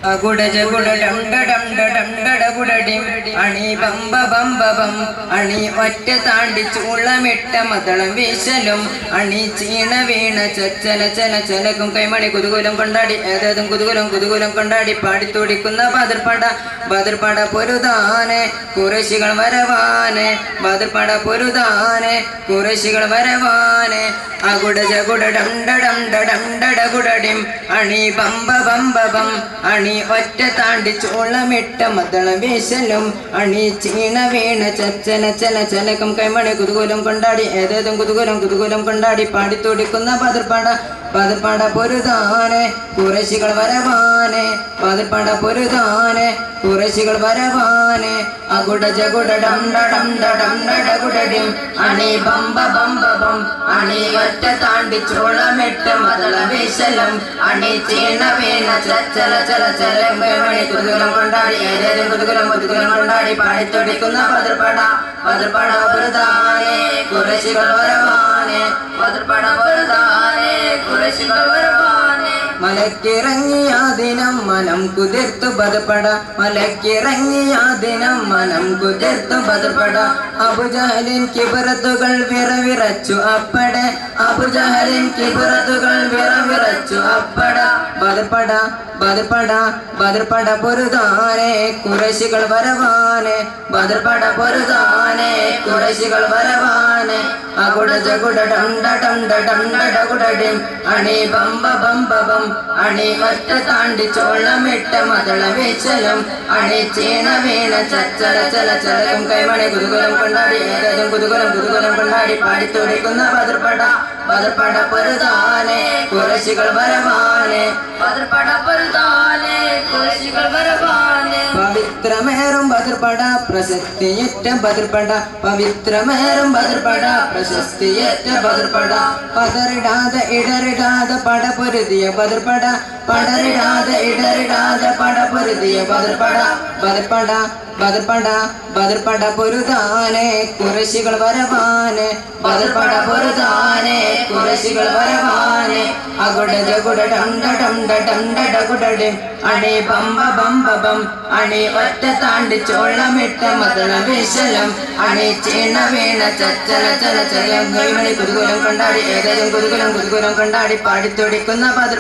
Aguda jaguda dam da dam da dam da da guda dim ani bamba bamba bam ani vatta taandi chula metta madalam vishalum ani cheena veena chachala chala chalakum kaimani kudugulam kondadi edadum kudugulam kondadi paadi todikunna badarpada porudane kurashigal varavane badarpada porudane kurashigal varavane aguda jaguda dam da da guda dim ani bamba bamba bam ani vatta taandi chula metta madalam vishalum ani cheena veena chachala chala chalakum kaimani kudugulam kondadi edadum kudugulam kondadi paadi todikunna badarpada porudane kurashigal varavane badarpada porudane kurashigal varavane aguda jaguda dam da guda dim ani bamba bam ani vatta taandi chula metta madalam vishalum ani cheena veena chachala chala chalakum kaimani kudugulam kondadi edadum kudugulam kondadi paadi todikunna badarpada porudane kurashigal varavane badarpada porudane kurashigal varavane മലക്കിറങ്ങിയ ദിനം മനം കുതിർത്തു ബദപട മലക്കിറങ്ങിയ ദിനം മനം കുതിർത്തു ബദപട അബുജഹലിൻ കിബറത്തുകൾ വിറവിറച്ചു അപ്പടെ അബുജഹലിൻ കിബറത്തുകൾ വിറവിറച്ചു അപ്പട ബദപട പൊരുതാനെ കുറശികൾ വരവാനെ ബദപട പൊരുതാനെ കുറശികൾ വരവാനെ അകുട ജകുട ഡം ഡ ഗുഡ dim അണി bumper ബം അണി വട്ട താണ്ടി ചോളമിട്ട മദള വിശലും അണി ചേന വീണ ചച്ചല ചല ചലകം കൈമണി കുതുകുലം കൊണ്ടാടി ഏതും കുതുകുലം കൊണ്ടാടി പാടി തുടിക്കുന്ന ബദർപട പൊരുതാനെ കുറശികൾ വരവാനെ ബദർപട പൊരുതാനെ കുറശികൾ വരവാനെ പവിത്രമേറും ബദർപട പ്രശസ്തിയേറ്റ ബദർപട പവിത്രമേറും ബദർപട പ്രശസ്തിയേറ്റ ബദർപട പതറിടാതെ ഇടറിടാതെ പട പൊരുതിയ ബദർപട പടറിടാതെ ഇടറിടാതെ പട പൊരുതിയ ബദർപട പൊരുതാനെ കുറശികൾ വരവാനെ ബദർപട പൊരുതാനെ കുറശികൾ വരവാനെ അകുട ജകുട ഡം ഡ ഗുഡ ഡിം അണി ബമ്പ ബം അണി ഒറ്റ താണ്ടി ചോളമിട്ട മദള വിശലം അണി ചേന വീണ ചച്ചല ചല ചലം കൈമണി കുതുകുലം കൊണ്ടാടി ഏതും കുതുകുലം കൊണ്ടാടി പാടി തുടിക്കുന്ന